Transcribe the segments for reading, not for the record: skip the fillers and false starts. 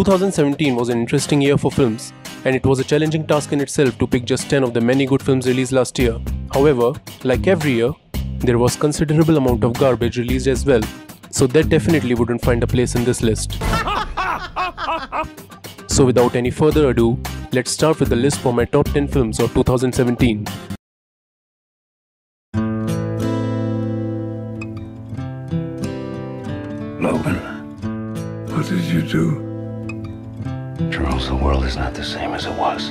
2017 was an interesting year for films, and it was a challenging task in itself to pick just 10 of the many good films released last year. However, like every year, there was considerable amount of garbage released as well, so that definitely wouldn't find a place in this list. So without any further ado, let's start with the list for my top 10 films of 2017. Logan, what did you do? Charles, the world is not the same as it was.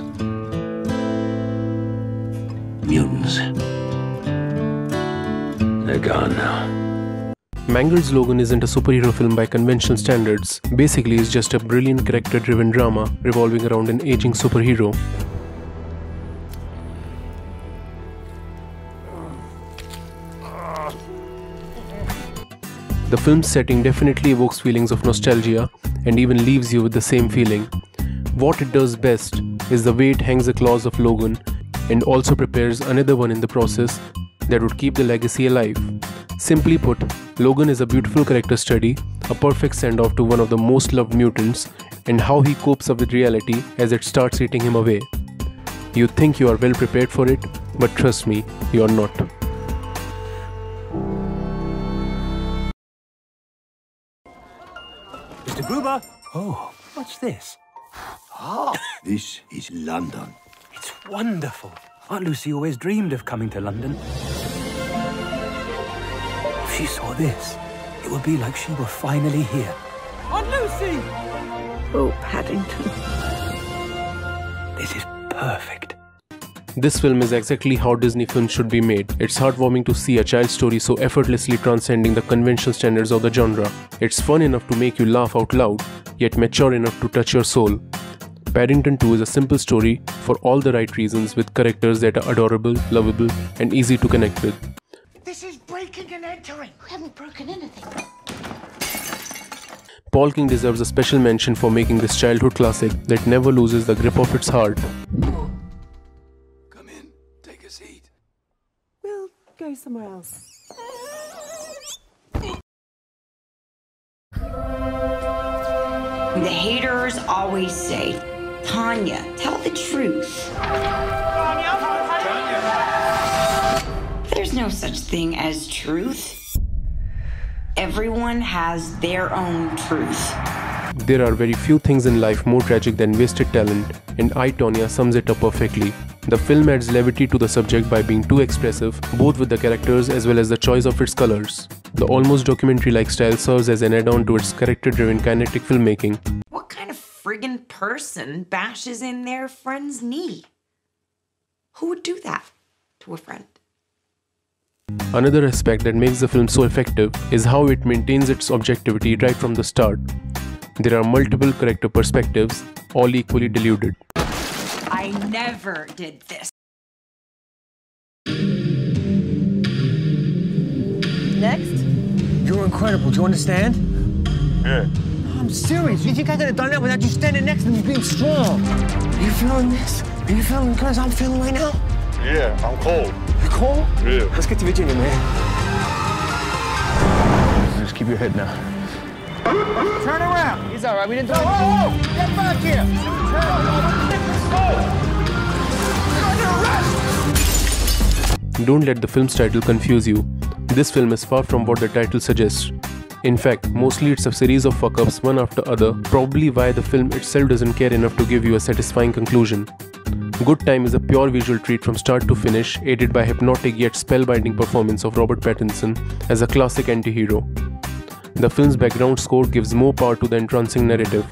Mutants. They're gone now. Mangold's Logan isn't a superhero film by conventional standards. Basically, it's just a brilliant character-driven drama revolving around an aging superhero. The film's setting definitely evokes feelings of nostalgia and even leaves you with the same feeling. What it does best is the way it hangs the claws of Logan and also prepares another one in the process that would keep the legacy alive. Simply put, Logan is a beautiful character study, a perfect send-off to one of the most loved mutants, and how he copes up with reality as it starts eating him away. You think you are well prepared for it, but trust me, you are not. Mr. Gruber! Oh, what's this? Ah, this is London. It's wonderful. Aunt Lucy always dreamed of coming to London. If she saw this, it would be like she were finally here. Aunt Lucy! Oh, Paddington. This is perfect. This film is exactly how Disney films should be made. It's heartwarming to see a child's story so effortlessly transcending the conventional standards of the genre. It's fun enough to make you laugh out loud, yet mature enough to touch your soul. Paddington 2 is a simple story for all the right reasons, with characters that are adorable, lovable, and easy to connect with. This is breaking and entering. We haven't broken anything. Paul King deserves a special mention for making this childhood classic that never loses the grip of its heart. Come in, take a seat. We'll go somewhere else. The haters always say, Tanya, tell the truth. There's no such thing as truth. Everyone has their own truth. There are very few things in life more tragic than wasted talent, and I, Tonya, sums it up perfectly. The film adds levity to the subject by being too expressive, both with the characters as well as the choice of its colors. The almost documentary-like style serves as an add-on to its character-driven kinetic filmmaking. What kind of friggin' person bashes in their friend's knee? Who would do that to a friend? Another aspect that makes the film so effective is how it maintains its objectivity right from the start. There are multiple character perspectives, all equally deluded. I never did this. Next. You're incredible. Do you understand? Yeah. I'm serious. You think I could have done that without you standing next to me being strong? Are you feeling this? Are you feeling good as I'm feeling right now? Yeah, I'm cold. You cold? Yeah. Let's get to Virginia, man. Just keep your head now. Turn around. He's all right. We didn't do anything. Whoa! Get back here! Don't let the film's title confuse you. This film is far from what the title suggests. In fact, mostly it's a series of fuck-ups one after other, probably why the film itself doesn't care enough to give you a satisfying conclusion. Good Time is a pure visual treat from start to finish, aided by hypnotic yet spellbinding performance of Robert Pattinson as a classic anti-hero. The film's background score gives more power to the entrancing narrative.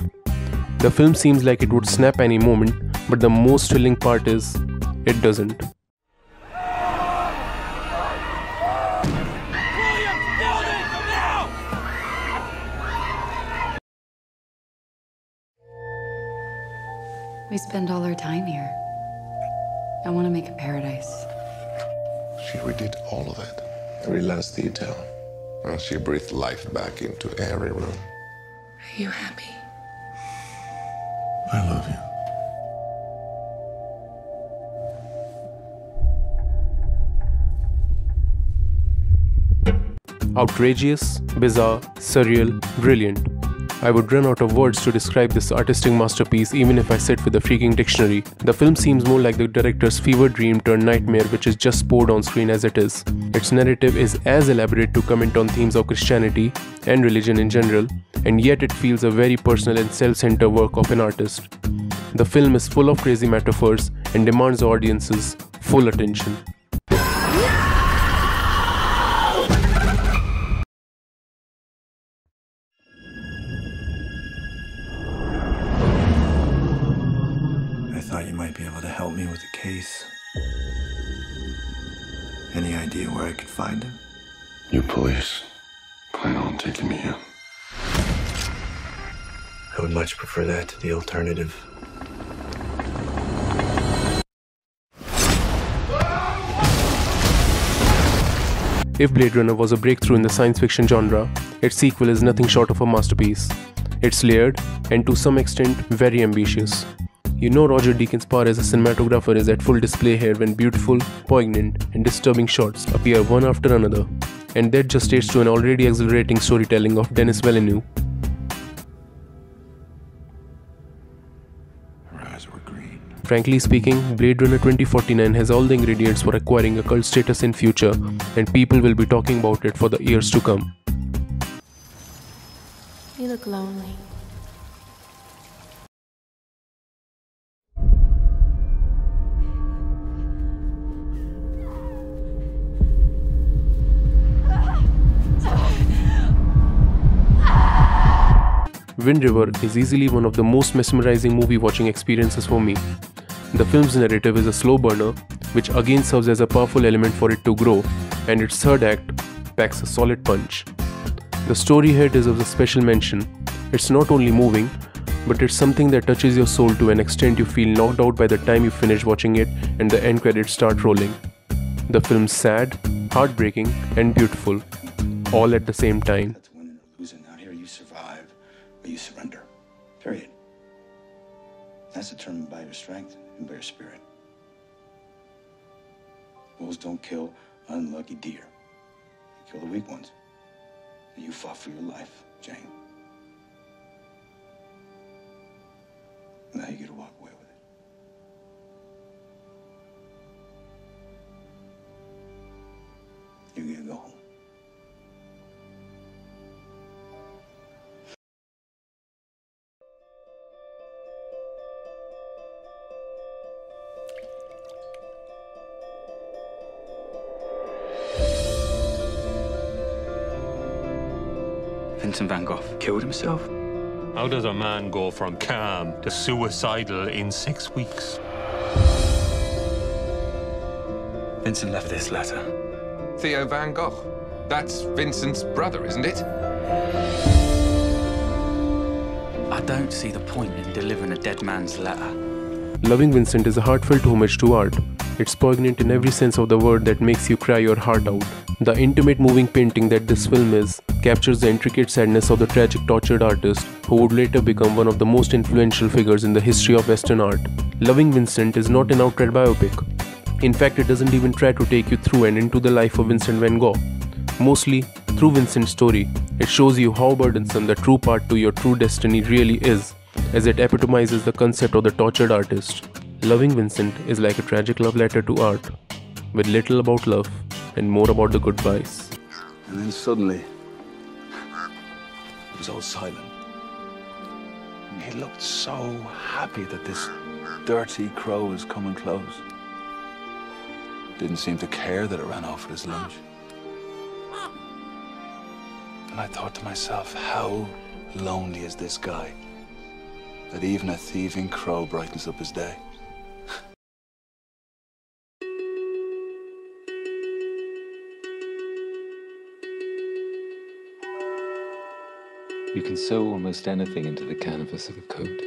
The film seems like it would snap any moment, but the most thrilling part is, it doesn't. We spend all our time here. I want to make a paradise. She redid all of it, every last detail. And she breathed life back into every room. Are you happy? I love you. Outrageous, bizarre, surreal, brilliant. I would run out of words to describe this artistic masterpiece even if I sit with a freaking dictionary. The film seems more like the director's fever dream turned nightmare which is just poured on screen as it is. Its narrative is as elaborate to comment on themes of Christianity and religion in general, and yet it feels a very personal and self-centered work of an artist. The film is full of crazy metaphors and demands the audience's full attention. I thought you might be able to help me with the case. Any idea where I could find him? You police plan on taking me in? I would much prefer that to the alternative. If Blade Runner was a breakthrough in the science fiction genre, its sequel is nothing short of a masterpiece. It's layered and to some extent very ambitious. You know Roger Deakins' power as a cinematographer is at full display here when beautiful, poignant and disturbing shots appear one after another, and that just adds to an already exhilarating storytelling of Denis Villeneuve. Frankly speaking, Blade Runner 2049 has all the ingredients for acquiring a cult status in future, and people will be talking about it for the years to come. You look lonely. Wind River is easily one of the most mesmerizing movie watching experiences for me. The film's narrative is a slow burner, which again serves as a powerful element for it to grow, and its third act packs a solid punch. The story here deserves a special mention. It's not only moving, but it's something that touches your soul to an extent you feel knocked out by the time you finish watching it and the end credits start rolling. The film's sad, heartbreaking, and beautiful, all at the same time. You surrender. Period. That's determined by your strength and by your spirit. Wolves don't kill unlucky deer. They kill the weak ones. And you fought for your life, Jane. Now you get to walk away with it. You get to go home. Vincent van Gogh killed himself? How does a man go from calm to suicidal in 6 weeks? Vincent left this letter. Theo van Gogh. That's Vincent's brother, isn't it? I don't see the point in delivering a dead man's letter. Loving Vincent is a heartfelt homage to art. It's poignant in every sense of the word that makes you cry your heart out. The intimate moving painting that this film is captures the intricate sadness of the tragic tortured artist who would later become one of the most influential figures in the history of Western art. Loving Vincent is not an outright biopic. In fact, it doesn't even try to take you through and into the life of Vincent van Gogh. Mostly, through Vincent's story, it shows you how burdensome the true path to your true destiny really is, as it epitomizes the concept of the tortured artist. Loving Vincent is like a tragic love letter to art, with little about love and more about the goodbyes. And then suddenly, it was all silent. He looked so happy that this dirty crow was coming close. Didn't seem to care that it ran off at his lunch. And I thought to myself, how lonely is this guy that even a thieving crow brightens up his day? You can sew almost anything into the canvas of a coat.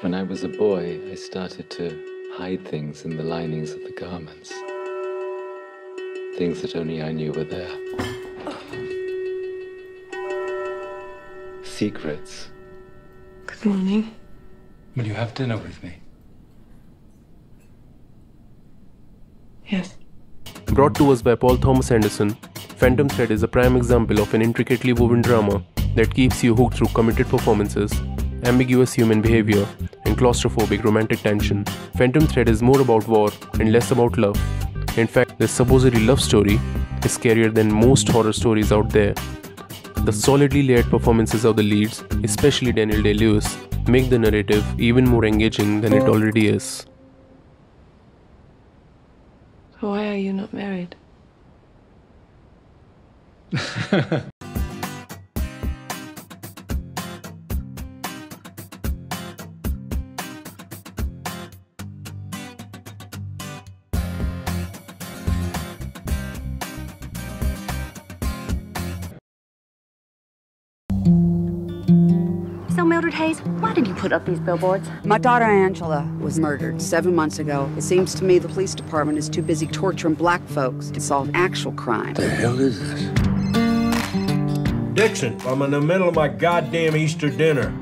When I was a boy, I started to hide things in the linings of the garments. Things that only I knew were there. Secrets. Good morning. Will you have dinner with me? Yes. Brought to us by Paul Thomas Anderson, Phantom Thread is a prime example of an intricately woven drama that keeps you hooked through committed performances, ambiguous human behavior, and claustrophobic romantic tension. Phantom Thread is more about war and less about love. In fact, this supposedly love story is scarier than most horror stories out there. The solidly layered performances of the leads, especially Daniel Day-Lewis, make the narrative even more engaging than it already is. Why are you not married? So, Mildred Hayes, why did you put up these billboards? My daughter Angela was murdered 7 months ago. It seems to me the police department is too busy torturing black folks to solve actual crime. The hell is this? Dixon, I'm in the middle of my goddamn Easter dinner.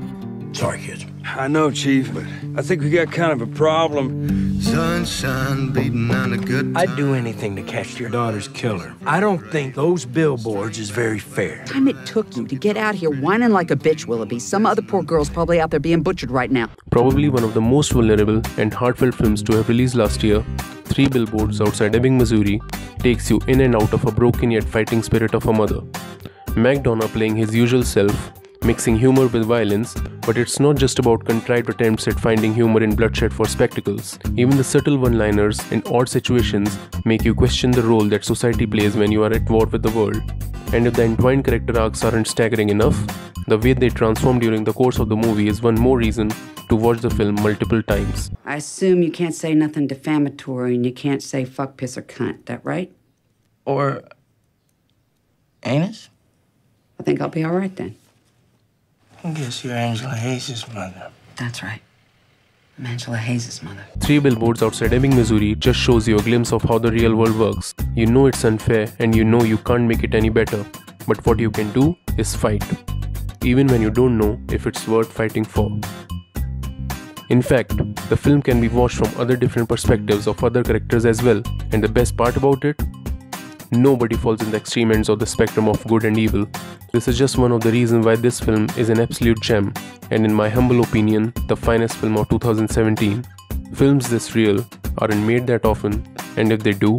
Sorry, kids. I know, Chief, but I think we got kind of a problem. Sunshine beating on a good time. I'd do anything to catch your daughter's killer. I don't think those billboards is very fair. The time it took you to get out here whining like a bitch, Willoughby. Some other poor girl's probably out there being butchered right now. Probably one of the most vulnerable and heartfelt films to have released last year, 3 Billboards Outside Ebbing, Missouri, takes you in and out of a broken yet fighting spirit of a mother. McDonough playing his usual self, mixing humor with violence, but it's not just about contrived attempts at finding humor in bloodshed for spectacles. Even the subtle one-liners and odd situations make you question the role that society plays when you are at war with the world. And if the entwined character arcs aren't staggering enough, the way they transform during the course of the movie is one more reason to watch the film multiple times. I assume you can't say nothing defamatory and you can't say fuck, piss, or cunt, that right? Or anus? I think I'll be all right then. I guess you're Angela Hayes' mother. That's right. I'm Angela Hayes' mother. 3 Billboards Outside Ebbing, Missouri just shows you a glimpse of how the real world works. You know it's unfair and you know you can't make it any better. But what you can do is fight. Even when you don't know if it's worth fighting for. In fact, the film can be watched from other different perspectives of other characters as well. And the best part about it? Nobody falls in the extreme ends of the spectrum of good and evil. This is just one of the reasons why this film is an absolute gem, and in my humble opinion, the finest film of 2017. Films this real aren't made that often, and if they do,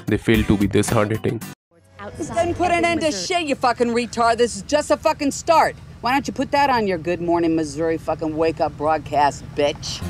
they fail to be this hard-hitting. This doesn't put an end to shit, you fucking retard. This is just a fucking start. Why don't you put that on your Good Morning Missouri fucking wake-up broadcast, bitch?